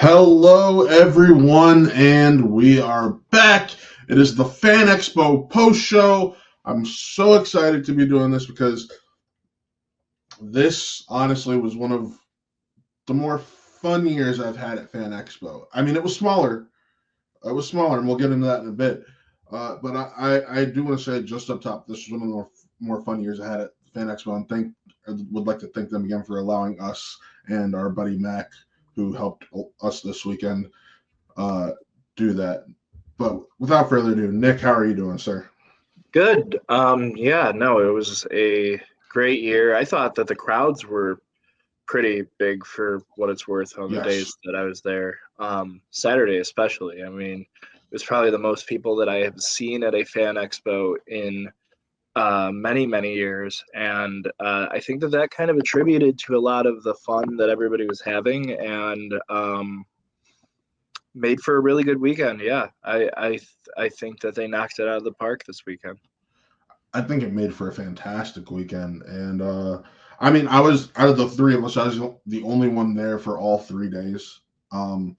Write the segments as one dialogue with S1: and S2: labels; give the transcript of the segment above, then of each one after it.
S1: Hello, everyone, and we are back. It is the Fan Expo post show. I'm so excited to be doing this because this honestly was one of the more fun years I've had at Fan Expo. I mean, it was smaller. And we'll get into that in a bit. But I do want to say just up top, this was one of the more fun years I had at Fan Expo, and I would like to thank them again for allowing us and our buddy Mac, who helped us this weekend, do that. But without further ado, Nick, how are you doing, sir?
S2: Good. Yeah, no, it was a great year. I thought that the crowds were pretty big for what it's worth on the
S1: Yes.
S2: days that I was there. Saturday especially. I mean, it was probably the most people that I have seen at a fan expo in many, many years. And I think that kind of attributed to a lot of the fun that everybody was having and made for a really good weekend. Yeah, I think that they knocked it out of the park this weekend.
S1: I think it made for a fantastic weekend. And I mean, I was out of the three of us, I was the only one there for all 3 days. And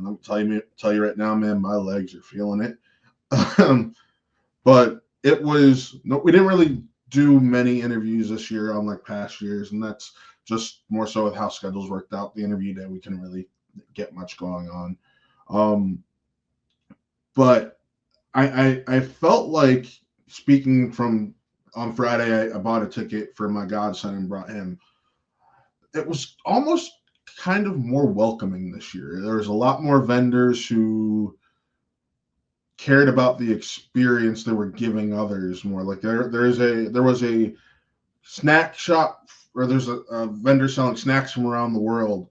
S1: let me tell you right now, man, my legs are feeling it. But it was no, we didn't really do many interviews this year unlike past years, and that's just more so with how schedules worked out. The interview day we couldn't really get much going on. Um, but I felt like, speaking from on Friday, I bought a ticket for my godson and brought him. It was almost kind of more welcoming this year. There was a lot more vendors who cared about the experience they were giving others more. Like there was a snack shop, or there's a vendor selling snacks from around the world,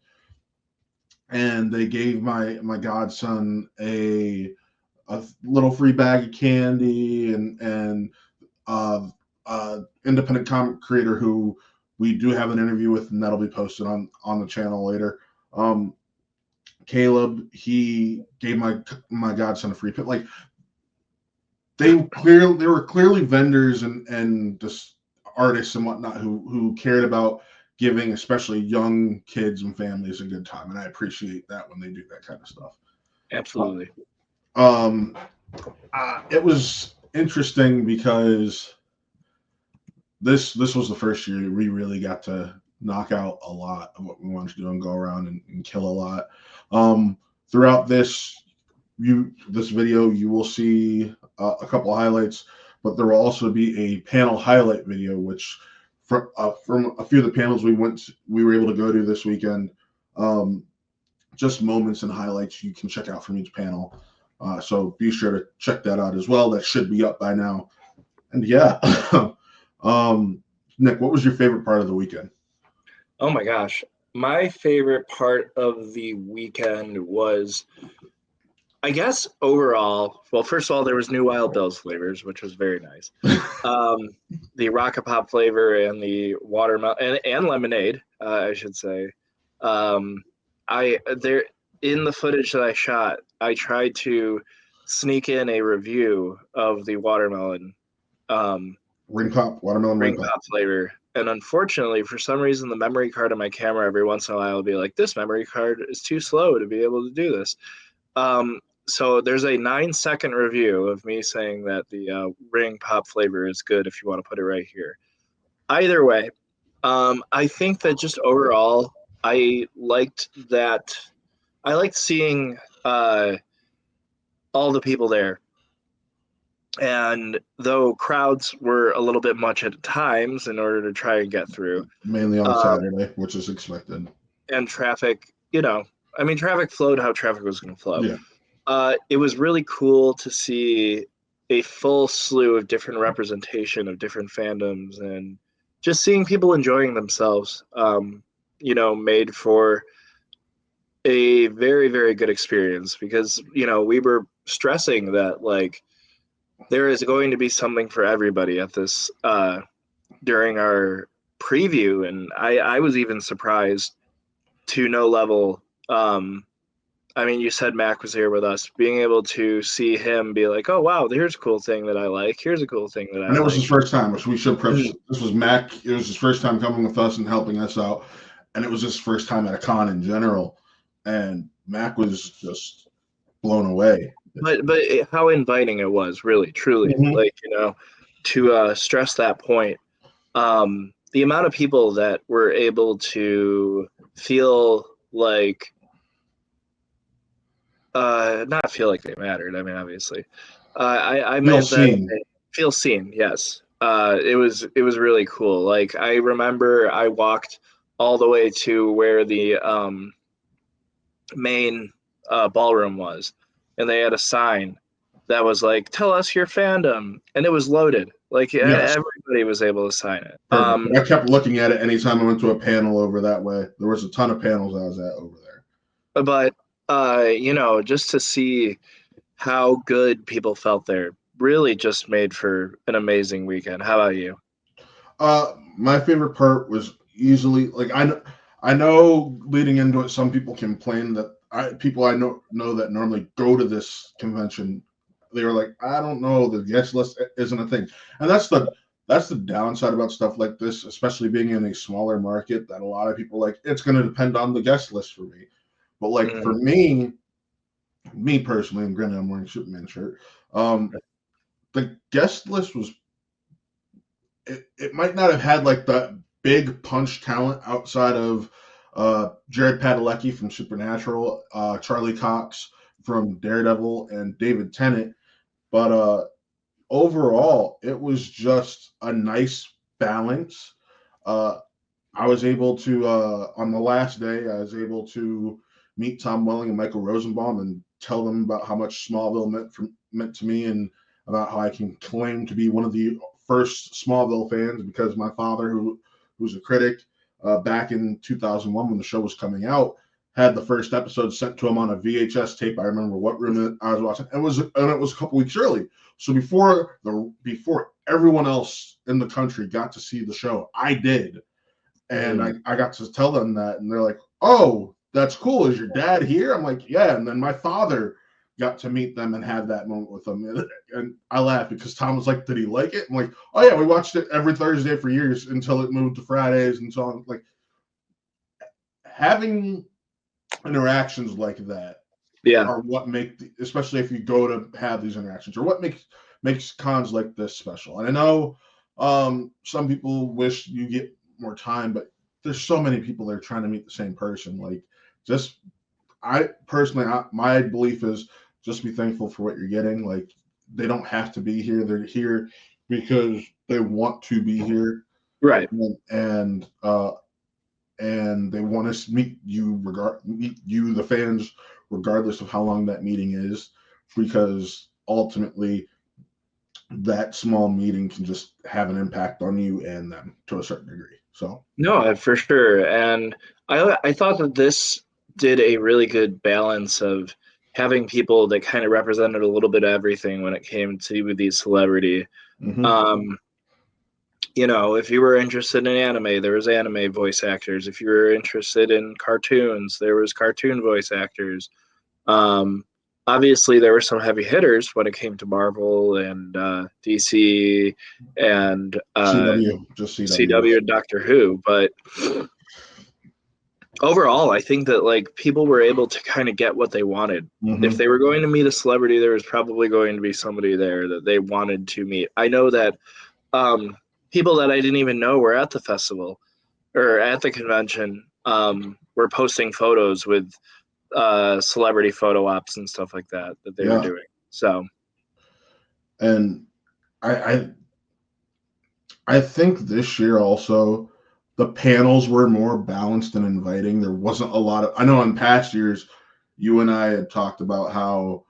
S1: and they gave my godson a little free bag of candy, and independent comic creator who we do have an interview with, and that'll be posted on the channel later. Caleb, he gave my godson a free pin. Like, they were clearly vendors and just artists and whatnot who cared about giving especially young kids and families a good time, and I appreciate that when they do that kind of stuff.
S2: Absolutely.
S1: Um, it was interesting because this was the first year we really got to knock out a lot of what we wanted to do and go around and kill a lot. Throughout this video, you will see a couple of highlights, but there will also be a panel highlight video, which from a few of the panels we were able to go to this weekend. Just moments and highlights you can check out from each panel. So be sure to check that out as well. That should be up by now. And yeah, Nick, what was your favorite part of the weekend?
S2: Oh my gosh. My favorite part of the weekend was, I guess, overall, well, first of all, there was new Wild Bill's flavors, which was very nice. The Rocket Pop flavor and the watermelon and lemonade, I should say. There in the footage that I shot, I tried to sneak in a review of the watermelon
S1: Watermelon
S2: ring
S1: ring pop.
S2: pop flavor. And unfortunately, for some reason, the memory card on my camera every once in a while will be like, this memory card is too slow to be able to do this. So there's a 9-second review of me saying that the ring pop flavor is good if you want to put it right here. Either way, I think that just overall, I liked seeing all the people there. And though crowds were a little bit much at times in order to try and get through,
S1: Mainly on Saturday, which is expected.
S2: and traffic, traffic flowed how traffic was going to flow.
S1: Yeah.
S2: It was really cool to see a full slew of different representation of different fandoms and just seeing people enjoying themselves, made for a very, very good experience because, we were stressing that, like, there is going to be something for everybody at this during our preview. And I was even surprised to no level. You said Mac was here with us, being able to see him be like, oh, wow, here's a cool thing that I like. Here's a cool thing that I like.
S1: And it was his first time, which we should preface. This was Mac. It was his first time coming with us and helping us out. And it was his first time at a con in general. And Mac was just blown away.
S2: But how inviting it was, really, truly, like, to stress that point. The amount of people that were able to feel like, not feel like they mattered. I mean, obviously, I
S1: Feel
S2: meant that
S1: seen.
S2: feel seen. Yes, it was really cool. Like, I remember I walked all the way to where the main ballroom was, and they had a sign that was like, "Tell us your fandom," and it was loaded. Like,
S1: Yes.
S2: everybody was able to sign it.
S1: Perfect. I kept looking at it anytime I went to a panel over that way. There was a ton of panels I was at over there.
S2: But just to see how good people felt there really just made for an amazing weekend. How about you?
S1: My favorite part was easily like I know leading into it, some people complain that people I know that normally go to this convention, they were like, I don't know, the guest list isn't a thing, and that's the downside about stuff like this, especially being in a smaller market. That a lot of people like it's going to depend on the guest list for me, but like for me personally, and granted I'm wearing a Superman shirt, the guest list was it might not have had like the big punch talent outside of Jared Padalecki from Supernatural, Charlie Cox from Daredevil, and David Tennant, but overall it was just a nice balance. I was able to on the last day I was able to meet Tom Welling and Michael Rosenbaum and tell them about how much Smallville meant to me, and about how I can claim to be one of the first Smallville fans because my father, who's a critic, back in 2001 when the show was coming out, had the first episode sent to him on a VHS tape. I remember what room I was watching. It was a couple weeks early, so before everyone else in the country got to see the show, I did, and I got to tell them that, and they're like, "Oh, that's cool. Is your dad here?" I'm like, "Yeah." And then my father got to meet them and have that moment with them. And I laughed because Tom was like, "Did he like it?" I'm like, "Oh yeah, we watched it every Thursday for years until it moved to Fridays and so on." Like having interactions like that are what especially if you go to have these interactions, or what makes cons like this special. And I know some people wish you get more time, but there's so many people that are trying to meet the same person. Like, just I personally, my belief is just be thankful for what you're getting. Like, they don't have to be here; they're here because they want to be here,
S2: right?
S1: And they want to meet you, the fans, regardless of how long that meeting is, because ultimately that small meeting can just have an impact on you and them to a certain degree. So
S2: No, for sure. And I thought that this did a really good balance of having people that kind of represented a little bit of everything when it came to these celebrity. If you were interested in anime, there was anime voice actors. If you were interested in cartoons, there was cartoon voice actors. Obviously, there were some heavy hitters when it came to Marvel and DC and CW and Doctor Who, but overall, I think that like people were able to kind of get what they wanted. If they were going to meet a celebrity, there was probably going to be somebody there that they wanted to meet. I know that people that I didn't even know were at the festival or at the convention were posting photos with celebrity photo ops and stuff like that they were doing. So,
S1: and I think this year also the panels were more balanced and inviting. There wasn't a lot of, I know in past years you and I had talked about how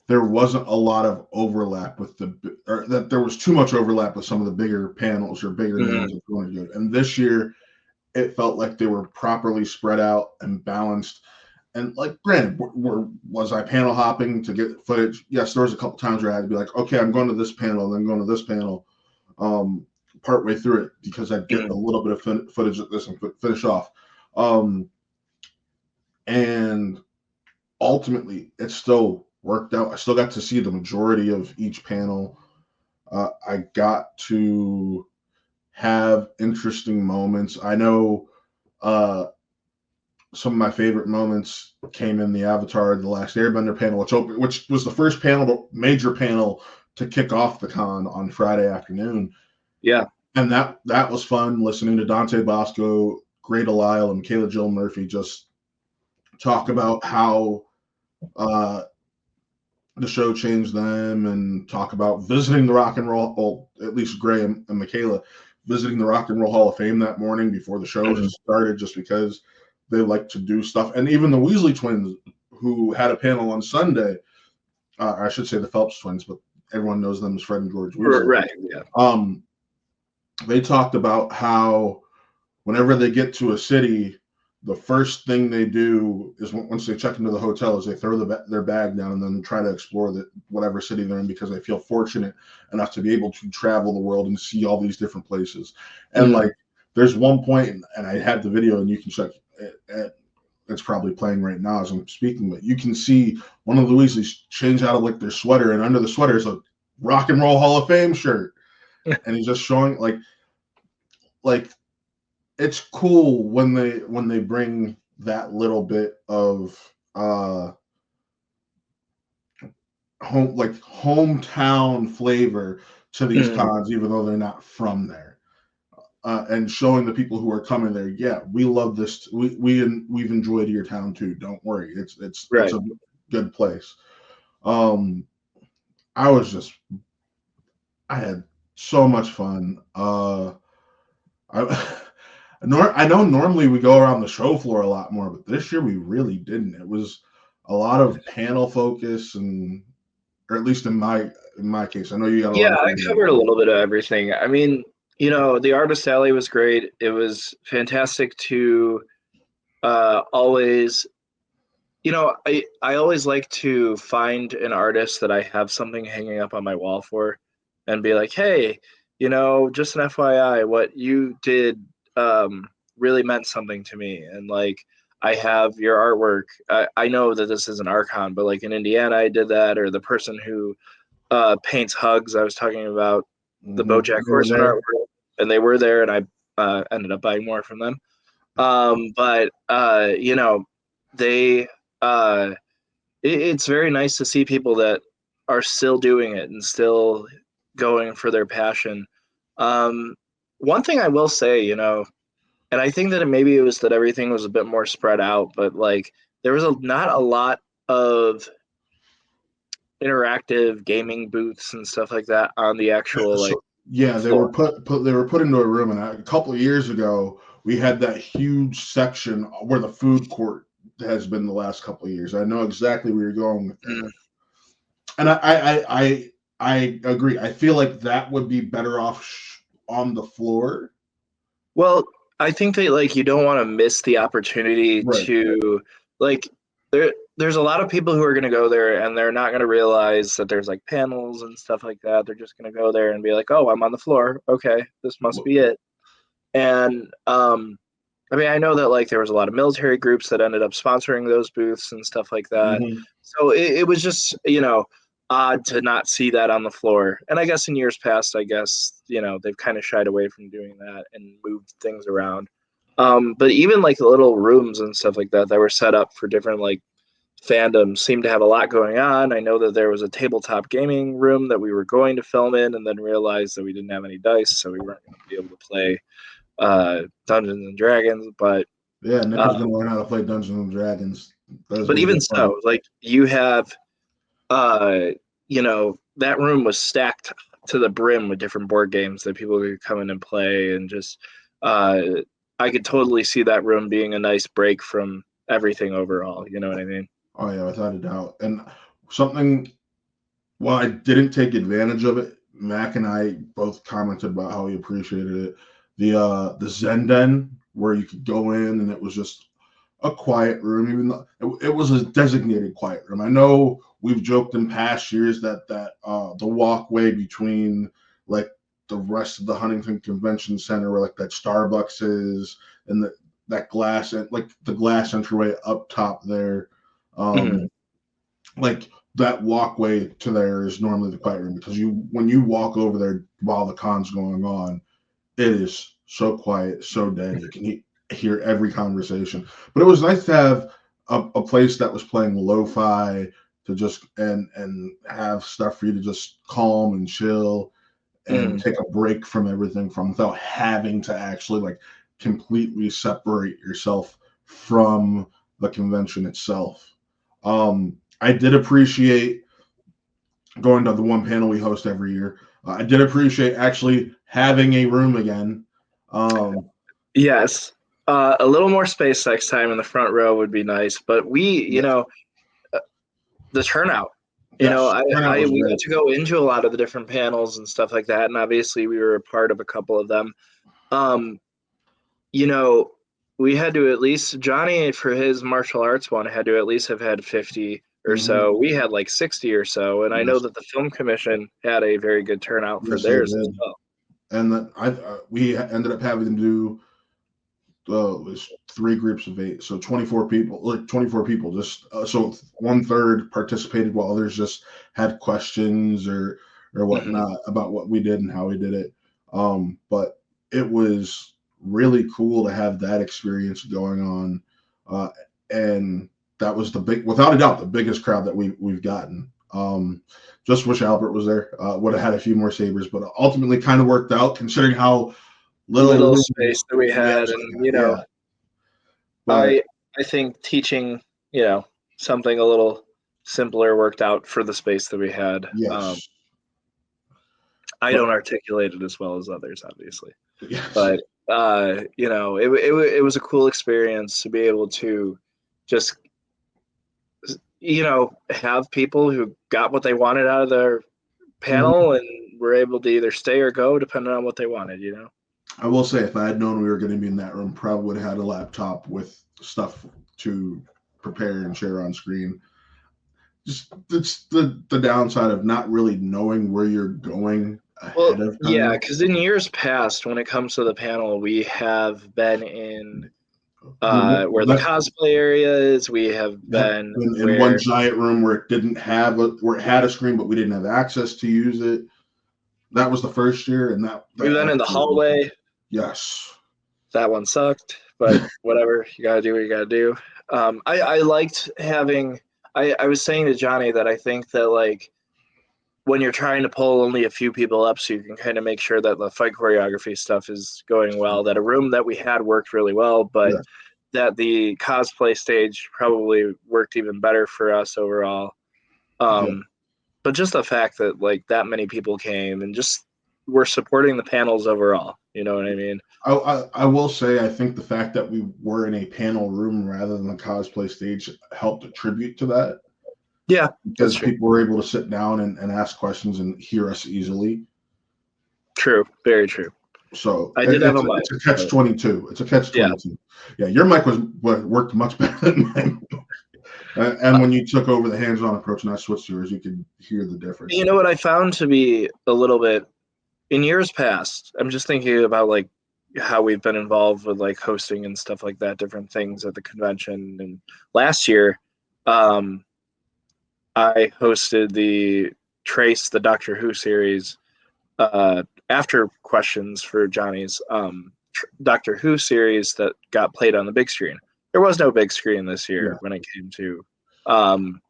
S1: there wasn't a lot of overlap with or that there was too much overlap with some of the bigger panels or bigger names that going to do it. And this year it felt like they were properly spread out and balanced. And like, granted, was I panel hopping to get footage? Yes, there was a couple times where I had to be like, okay, I'm going to this panel, then going to this panel, partway through it, because I'd get a little bit of footage of this and finish off. And ultimately, it still worked out. I still got to see the majority of each panel. I got to have interesting moments. I know some of my favorite moments came in the Avatar: The Last Airbender panel, which was the first major panel to kick off the con on Friday afternoon.
S2: Yeah.
S1: And that was fun, listening to Dante Bosco, Great Delisle, and Michaela Jill Murphy just talk about how the show changed them, and talk about visiting the Rock and Roll, well, at least Gray and Michaela, visiting the Rock and Roll Hall of Fame that morning before the show started, just because they like to do stuff. And even the Weasley twins, who had a panel on Sunday, I should say the Phelps twins, but everyone knows them as Fred and George Weasley.
S2: Right, yeah.
S1: They talked about how whenever they get to a city, the first thing they do is, once they check into the hotel, is they throw their bag down and then try to explore whatever city they're in, because they feel fortunate enough to be able to travel the world and see all these different places. And like, there's one point, and I had the video, and you can check it. It's probably playing right now as I'm speaking, but you can see one of the Weasleys change out of like their sweater, and under the sweater is a Rock and Roll Hall of Fame shirt. And he's just showing like it's cool when they bring that little bit of hometown flavor to these cons, even though they're not from there, and showing the people who are coming there, yeah, we love this. We've enjoyed your town too. Don't worry, it's a good place. I had so much fun. I know normally we go around the show floor a lot more, but this year we really didn't. It was a lot of panel focus, or at least in my case. I know you got a lot of
S2: I covered a little bit of everything. I mean, the artist alley was great. It was fantastic to always, I always like to find an artist that I have something hanging up on my wall for, and be like, hey, just an FYI, what you did really meant something to me. And like, I have your artwork. I know that this is an Archon, but like in Indiana, I did that. Or the person who paints hugs, I was talking about the BoJack Horseman artwork, and they were there, and I ended up buying more from them. But they it's very nice to see people that are still doing it and still going for their passion. One thing I will say, and I think that maybe it was that everything was a bit more spread out, but like there was not a lot of interactive gaming booths and stuff like that on the actual
S1: they were put into a room, and a couple of years ago we had that huge section where the food court has been the last couple of years. I know exactly where you're going with that. And I agree. I feel like that would be better off on the floor.
S2: Well, I think that you don't want to miss the opportunity to there's a lot of people who are going to go there, and they're not going to realize that there's panels and stuff like that. They're just going to go there and be like, oh, I'm on the floor. Okay, this must be it. And I mean, I know that there was a lot of military groups that ended up sponsoring those booths and stuff like that. So it was just, odd to not see that on the floor. And I guess in years past, they've kind of shied away from doing that and moved things around. But even the little rooms and stuff like that were set up for different fandoms seemed to have a lot going on. I know that there was a tabletop gaming room that we were going to film in, and then realized that we didn't have any dice, so we weren't going to be able to play Dungeons and Dragons. But
S1: yeah, Nick was going to learn how to play Dungeons and Dragons.
S2: But even so, you have that room was stacked to the brim with different board games that people could come in and play, and just I could totally see that room being a nice break from everything overall. You know what I mean?
S1: Oh yeah, without a doubt. And something, while I didn't take advantage of it, Mac and I both commented about how we appreciated it. The Zen Den, where you could go in and it was just a quiet room, even though it was a designated quiet room. I know we've joked in past years that the walkway between the rest of the Huntington Convention Center, where that Starbucks is, and that glass, and the glass entryway up top there, that walkway to there is normally the quiet room, because when you walk over there while the con's going on, it is so quiet, so dead. hear every conversation. But it was nice to have a place that was playing lo-fi to just and have stuff for you to just calm and chill and
S2: Mm.
S1: take a break from everything from without having to actually like completely separate yourself from the convention itself. I did appreciate going to the one panel we host every year. I did appreciate actually having a room again.
S2: Yes. A little more space next time in the front row would be nice. But
S1: Yeah,
S2: the turnout,
S1: yes, turnout was
S2: we got
S1: great.
S2: to go into a lot of the different panels and stuff like that. And obviously we were a part of a couple of them. Um, you know, we had to at least, Johnny for his martial arts one had to at least have had 50 or
S1: Mm-hmm.
S2: so. We had like 60 or so. And I know
S1: Yes,
S2: that the film commission had a very good turnout for
S1: yes, they
S2: theirs as
S1: did.
S2: well.
S1: And then we ended up having to do it was 3 groups of 8, so 24 people, like 24 people. Just so 1/3 participated, while others just had questions or
S2: Mhm.
S1: whatnot about what we did and how we did it. But it was really cool to have that experience going on, and that was without a doubt, the biggest crowd that we've gotten. Just wish Albert was there. Would have had a few more sabers, but ultimately kind of worked out considering how little
S2: Little
S1: room
S2: space that we
S1: we
S2: had.
S1: actually
S2: And,
S1: got. Yeah, but
S2: I think teaching, something a little simpler worked out for the space that we had.
S1: yes,
S2: I
S1: but
S2: don't articulate it as well as others, obviously,
S1: yes,
S2: but it was a cool experience to be able to just have people who got what they wanted out of their
S1: mhm.
S2: panel and were able to either stay or go depending on what they wanted.
S1: I will say if I had known we were going to be in that room, probably would have had a laptop with stuff to prepare and share on screen. Just it's the downside of not really knowing where you're going
S2: Well,
S1: ahead of
S2: yeah,
S1: time.
S2: because in years past, when it comes to the panel, we have been in where the
S1: That
S2: cosplay area is. We have
S1: Yep.
S2: been
S1: In one
S2: where
S1: giant room where it didn't have where it had a screen, but we didn't have access to use it. That was the first year, and that
S2: we've been in the
S1: absolutely
S2: hallway.
S1: yes.
S2: That one sucked, but whatever. You gotta do what you gotta do. I liked having. I was saying to Johnny that I think that like when you're trying to pull only a few people up, so you can kind of make sure that the fight choreography stuff is going well. That a room that we had worked really well, but
S1: Yes.
S2: that the cosplay stage probably worked even better for us overall.
S1: Yeah.
S2: Um, but just the fact that like that many people came and just were supporting the panels overall, you know what I mean?
S1: I will say I think the fact that we were in a panel room rather than the cosplay stage helped attribute to that
S2: Yeah, that's
S1: because
S2: true.
S1: people were able to sit down and ask questions and hear us easily.
S2: True, very true.
S1: So
S2: I did have a mic.
S1: it's a catch
S2: So,
S1: 22. It's a catch
S2: yeah.
S1: 22. Yeah, your mic worked much better than mine. And when you took over the hands-on approach and I switched to yours, you could hear the difference.
S2: You know what I found to be a little bit in years past, I'm just thinking about like how we've been involved with like hosting and stuff like that, different things at the convention. And last year, um, I hosted the Doctor Who series after questions for Johnny's Doctor Who series that got played on the big screen. There was no big screen this year
S1: Yeah.
S2: when it came to um,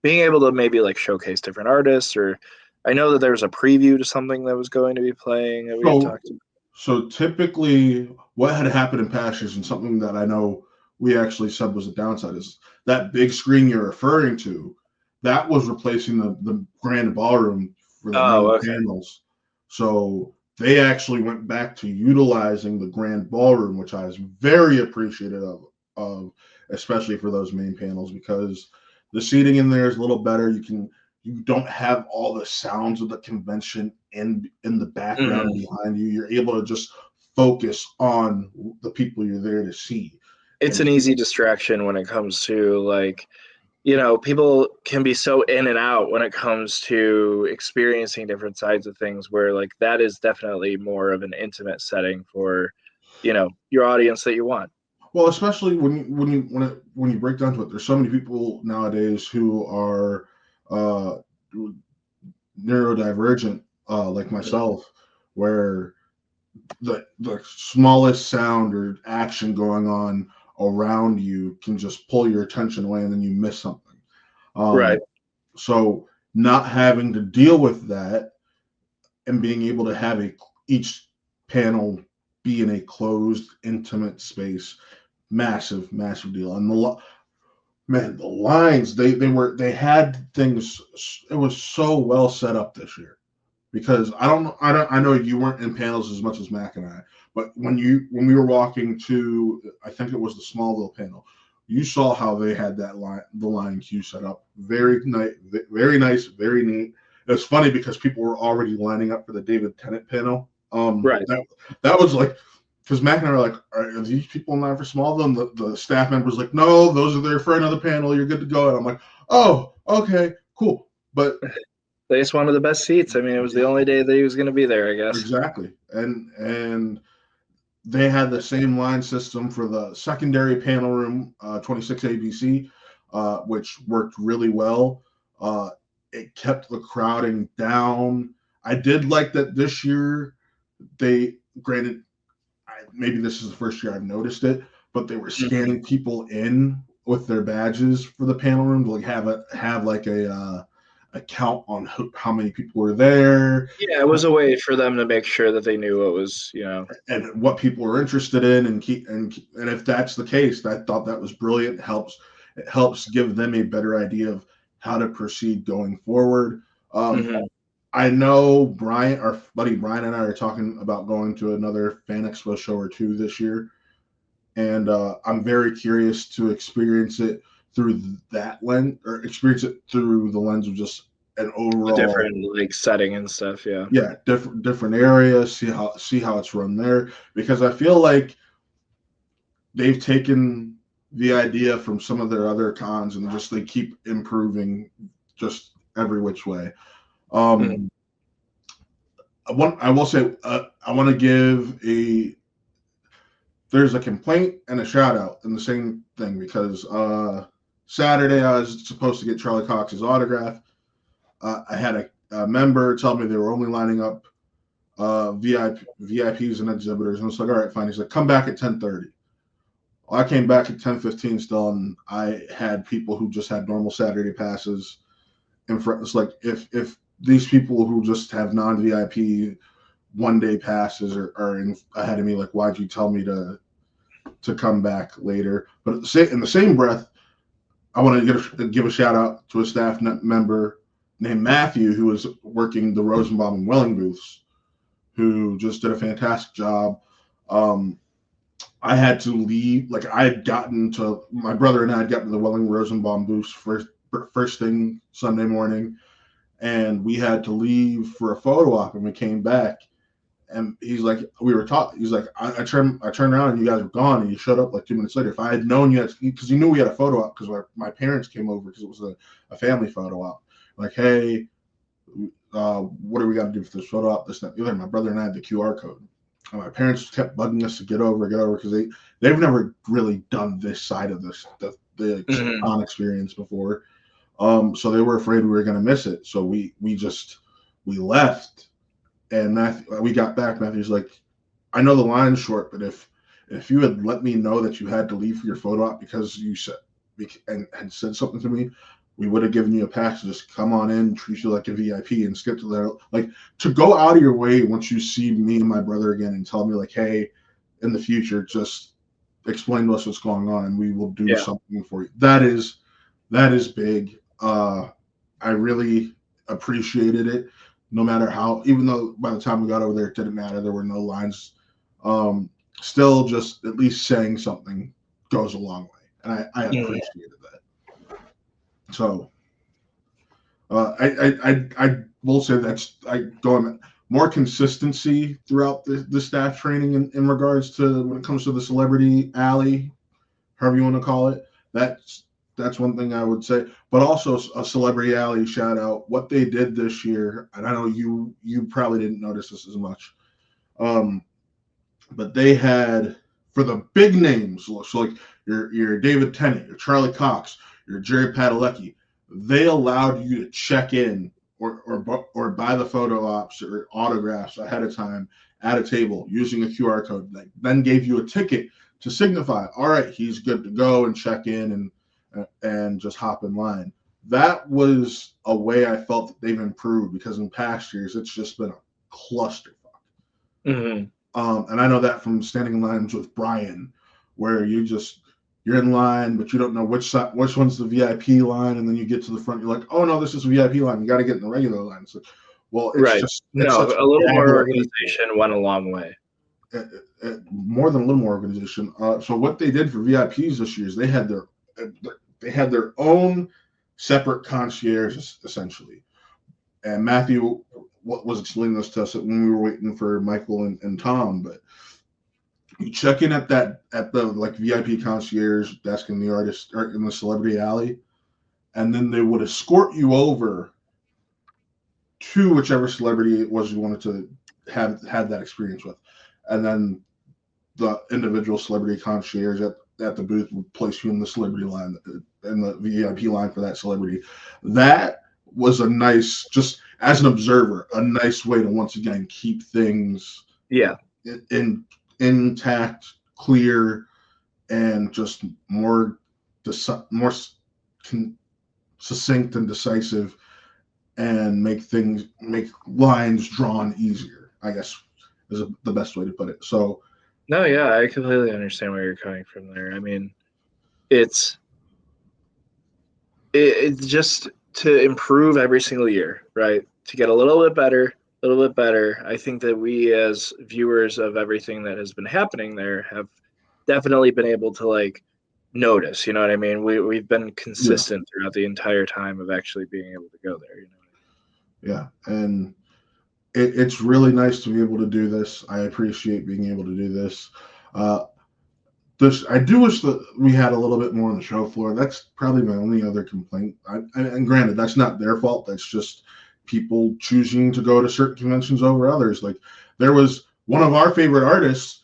S2: being able to maybe like showcase different artists, or I know that there was a preview to something that was going to be playing that we had
S1: So
S2: talked about.
S1: so typically what had happened in past years and something that I know we actually said was a downside is that big screen you're referring to, that was replacing the grand ballroom for the
S2: Oh,
S1: main
S2: okay.
S1: panels. So they actually went back to utilizing the grand ballroom, which I was very appreciative of especially for those main panels because the seating in there is a little better. You don't have all the sounds of the convention in the background
S2: Mhm.
S1: behind you. You're able to just focus on the people you're there to see.
S2: It's
S1: And
S2: an easy distraction when it comes to like people can be so in and out when it comes to experiencing different sides of things where like that is definitely more of an intimate setting for your audience that you want.
S1: well, especially when you break down to it, there's so many people nowadays who are uh, neurodivergent, like
S2: Mhm.
S1: myself, where the smallest sound or action going on around you can just pull your attention away, and then you miss something.
S2: Right.
S1: So not having to deal with that and being able to have each panel be in a closed, intimate space, massive, massive deal. And the lines they had things. It was so well set up this year because I know you weren't in panels as much as Mac and I, but when we were walking to, I think it was the Smallville panel, you saw how they had the line queue set up. Very nice, very nice, very neat. It's funny because people were already lining up for the David Tennant panel.
S2: Right.
S1: That was like, because Mac and I were like, are these people in line for Smallville? And the staff member was like, no, those are there for another panel. You're good to go. And I'm like, oh, okay, cool. But
S2: They just wanted the best seats. I mean, it was the only day that he was going to be there, I guess.
S1: exactly. And they had the same line system for the secondary panel room, 26 ABC, which worked really well. It kept the crowding down. I did like that this year. Granted, maybe this is the first year I've noticed it, but they were scanning people in with their badges for the panel room to like have like a count on how many people were there.
S2: Yeah, it was a way for them to make sure that they knew what was,
S1: and what people were interested in, and if that's the case, I thought that was brilliant. It helps give them a better idea of how to proceed going forward. I know Brian, our buddy Brian, and I are talking about going to another Fan Expo show or two this year, and I'm very curious to experience it through that lens, or experience it through the lens of just an overall
S2: different like setting and stuff.
S1: Yeah, different areas. See how it's run there, because I feel like they've taken the idea from some of their other cons and just they keep improving just every which way. I will say I want to give there's a complaint and a shout out in the same thing, because Saturday I was supposed to get Charlie Cox's autograph. I had a member tell me they were only lining up VIPs and exhibitors, and it's like, all right, fine. He's like, come back at 10:30. Well, I came back at 10:15 still, and I had people who just had normal Saturday passes in front. It's like, if these people who just have non-VIP one-day passes are ahead of me, like, why'd you tell me to come back later? But in the same breath, I want to give a shout out to a staff member named Matthew, who was working the Rosenbaum and Welling booths, who just did a fantastic job. I had to leave. Like, my brother and I had gotten to the Welling Rosenbaum booths first thing Sunday morning, and we had to leave for a photo op, and we came back, and he's like, we were talking. He's like, I turned around and you guys were gone, and you showed up like 2 minutes later. If I had known you, because he knew we had a photo op, because my parents came over because it was a family photo op. Like, hey, what do we got to do for this photo op? This, that, the other. My brother and I had the QR code. And my parents kept bugging us to get over, because they've never really done this side of the con experience before. So they were afraid we were going to miss it. So we left, and we got back. Matthew's like, I know the line's short, but if you had let me know that you had to leave for your photo op because you said and said something to me, we would have given you a pass to just come on in, treat you like a VIP, and skip to there. Like, to go out of your way once you see me and my brother again and tell me, like, hey, in the future, just explain to us what's going on, and we will do something for you. That is big. I really appreciated it, no matter how, even though by the time we got over there, it didn't matter. There were no lines. Still, just at least saying something goes a long way, and I appreciated that. So I will say that's going more consistency throughout the staff training in regards to when it comes to the celebrity alley, however you want to call it. That's one thing I would say. But also a celebrity alley shout out. What they did this year, and I know you probably didn't notice this as much, but they had, for the big names, so like your David Tennant, your Charlie Cox, your Jerry Padalecki, they allowed you to check in or buy the photo ops or autographs ahead of time at a table using a QR code, like, then gave you a ticket to signify, all right, he's good to go and check in and just hop in line. That was a way I felt that they've improved, because in past years it's just been a clusterfuck.
S2: Mm-hmm.
S1: And I know that from standing in lines with Brian, where you're in line, but you don't know which one's the VIP line, and then you get to the front, you're like, oh no, this is a VIP line. You got to get in the regular line. So, well, it's
S2: No,
S1: such
S2: a little more
S1: gaggle
S2: organization went a long way.
S1: more than a little more organization. So what they did for VIPs this year is they had their own separate concierge, essentially. And Matthew was explaining this to us when we were waiting for Michael and Tom. But you check in at the like VIP concierge desk in the artist or in the celebrity alley, and then they would escort you over to whichever celebrity it was you wanted to have had that experience with, and then the individual celebrity concierge at the booth would place you in the celebrity line, in the VIP line for that celebrity. That was a nice, just as an observer, a nice way to once again keep things intact, clear, and just more succinct and decisive, and make lines drawn easier, I guess is the best way to put it. So
S2: no, yeah, I completely understand where you're coming from there. I mean, it's just to improve every single year, right? To get a little bit better, a little bit better. I think that we, as viewers of everything that has been happening there, have definitely been able to like notice. You know what I mean? We've been consistent throughout the entire time of actually being able to go there. You know?
S1: Yeah, and it's really nice to be able to do this. I appreciate being able to do this. I do wish that we had a little bit more on the show floor. That's probably my only other complaint. And granted, that's not their fault. That's just people choosing to go to certain conventions over others. Like, there was one of our favorite artists.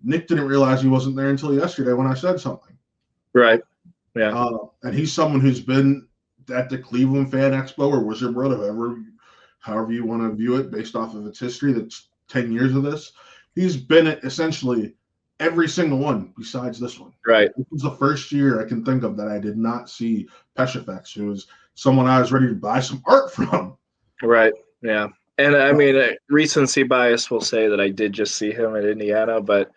S1: Nick didn't realize he wasn't there until yesterday when I said something.
S2: Right. Yeah.
S1: And he's someone who's been at the Cleveland Fan Expo or Wizard World, however you want to view it, based off of its history. That's 10 years of this. He's been at essentially every single one besides this one.
S2: Right.
S1: This was the first year I can think of that I did not see Peshafex, who was someone I was ready to buy some art from.
S2: Right. Yeah. And I mean, recency bias will say that I did just see him at Indiana, but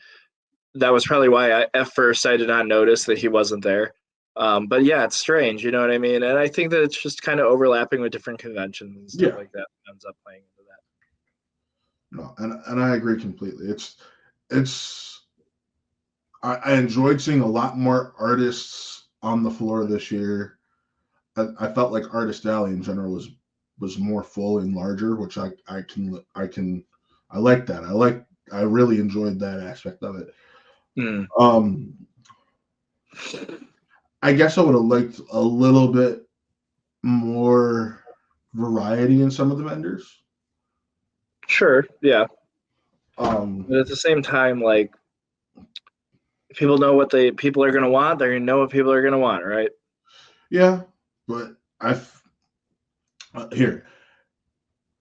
S2: that was probably why at first I did not notice that he wasn't there. But yeah, it's strange, you know what I mean? And I think that it's just kind of overlapping with different conventions and stuff like that ends up playing into
S1: that. No, and I agree completely. I enjoyed seeing a lot more artists on the floor this year. I felt like Artist Alley in general was more full and larger, which I like that. I really enjoyed that aspect of it. I guess I would have liked a little bit more variety in some of the vendors.
S2: Sure, yeah. But at the same time, like, people know what people are going to want. They're going to know what people are going to want, right?
S1: Yeah, but I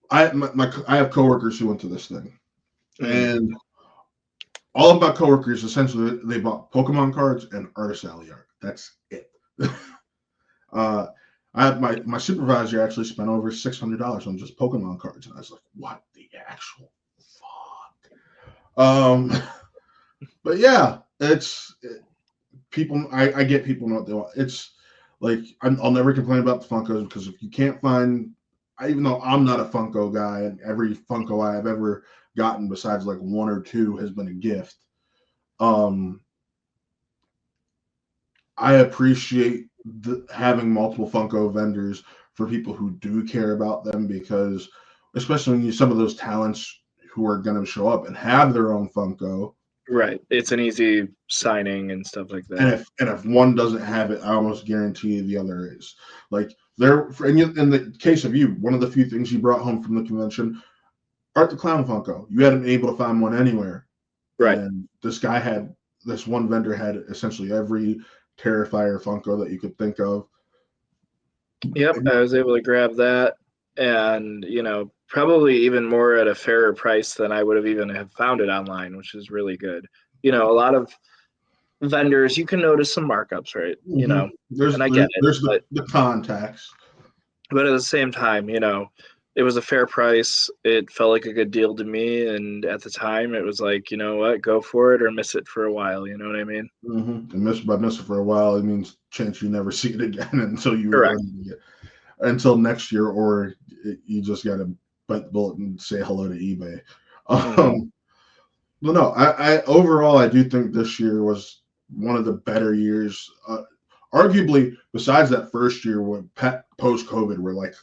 S1: have coworkers who went to this thing, and all of my coworkers essentially they bought Pokemon cards and Artist Alley art. That's it. I had my supervisor actually spent over $600 on just Pokemon cards, and I was like, "What the actual fuck?" But yeah, people. I get people know what they want. It's like I'll never complain about the Funkos, because if you can't find, even though I'm not a Funko guy, and every Funko I have ever gotten besides like one or two has been a gift. I appreciate having multiple Funko vendors for people who do care about them, because especially when some of those talents who are going to show up and have their own Funko.
S2: Right. It's an easy signing and stuff like that.
S1: And if one doesn't have it, I almost guarantee the other is. Like, in the case of you, one of the few things you brought home from the convention, Art the Clown Funko. You hadn't been able to find one anywhere.
S2: Right.
S1: And this one vendor had essentially every Terrifier Funko that you could think of.
S2: Yep, I was able to grab that. and probably even more at a fairer price than I would have even have found it online, which is really good. A lot of vendors, you can notice some markups, right?
S1: Mm-hmm.
S2: And I get it,
S1: There's
S2: but
S1: the contacts.
S2: at the same time, it was a fair price. It felt like a good deal to me, and at the time, it was like, you know what, go for it or miss it for a while. You know what I mean?
S1: Mm-hmm. And miss it for a while, it means chance you never see it again until you
S2: Correct.
S1: until next year, or you just got to bite the bullet and say hello to eBay.
S2: Mm-hmm.
S1: Well, no, I overall I do think this year was one of the better years. Arguably, besides that first year when post COVID, where like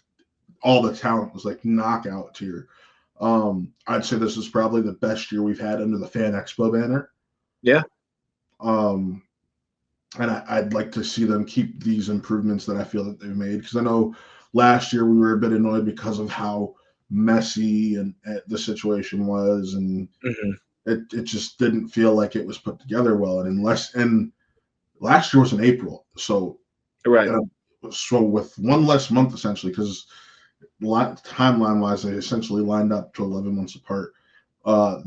S1: all the talent was like knockout tier. I'd say this is probably the best year we've had under the Fan Expo banner.
S2: Yeah.
S1: And I'd like to see them keep these improvements that I feel that they've made, because I know last year we were a bit annoyed because of how messy and the situation was, and
S2: Mm-hmm.
S1: it just didn't feel like it was put together well. And last year was in April, so
S2: Right.
S1: So with one less month essentially, because timeline wise they essentially lined up to 11 months apart.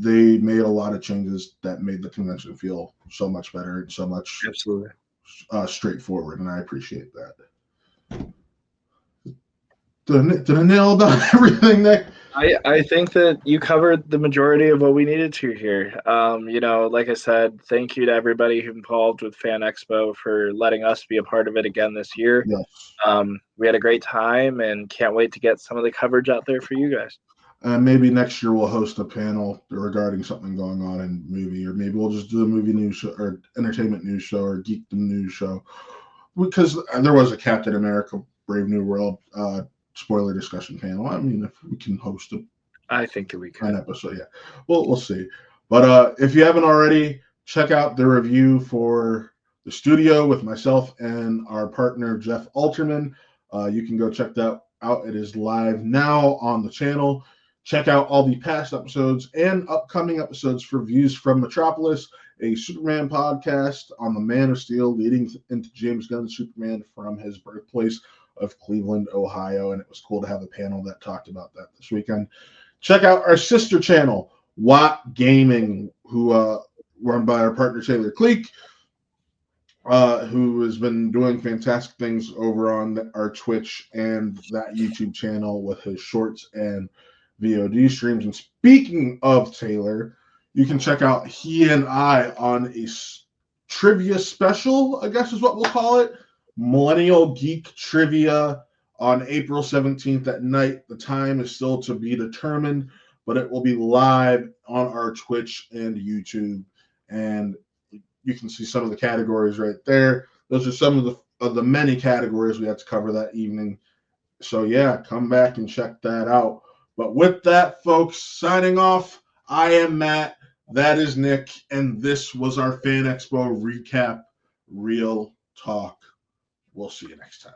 S1: They made a lot of changes that made the convention feel so much better and so much
S2: Absolutely.
S1: straightforward, and I appreciate that. Did I nail about everything, Nick?
S2: I think that you covered the majority of what we needed to here. Like I said, thank you to everybody who involved with Fan Expo for letting us be a part of it again this year.
S1: Yes.
S2: We had a great time and can't wait to get some of the coverage out there for you guys.
S1: And maybe next year we'll host a panel regarding something going on in movie, or maybe we'll just do a movie news show or entertainment news show or geekdom news show. Because there was a Captain America Brave New World spoiler discussion panel. I mean, if we can host
S2: I think that we could.
S1: an episode, yeah. Well, we'll see. But if you haven't already, check out the review for the studio with myself and our partner, Jeff Alterman. You can go check that out. It is live now on the channel. Check out all the past episodes and upcoming episodes for Views from Metropolis, a Superman podcast on the Man of Steel leading into James Gunn's Superman from his birthplace of Cleveland, Ohio. And it was cool to have a panel that talked about that this weekend. Check out our sister channel, Watt Gaming, who run by our partner Taylor Cleek, who has been doing fantastic things over on our Twitch and that YouTube channel with his shorts and VOD streams. And speaking of Taylor, you can check out he and I on a trivia special, I guess is what we'll call it, Millennial Geek Trivia on April 17th at night. The time is still to be determined, but it will be live on our Twitch and YouTube, and you can see some of the categories right there. Those are some of the many categories we had to cover that evening. So yeah, come back and check that out. But with that, folks, signing off, I am Matt, that is Nick, and this was our Fan Expo recap, Real Talk. We'll see you next time.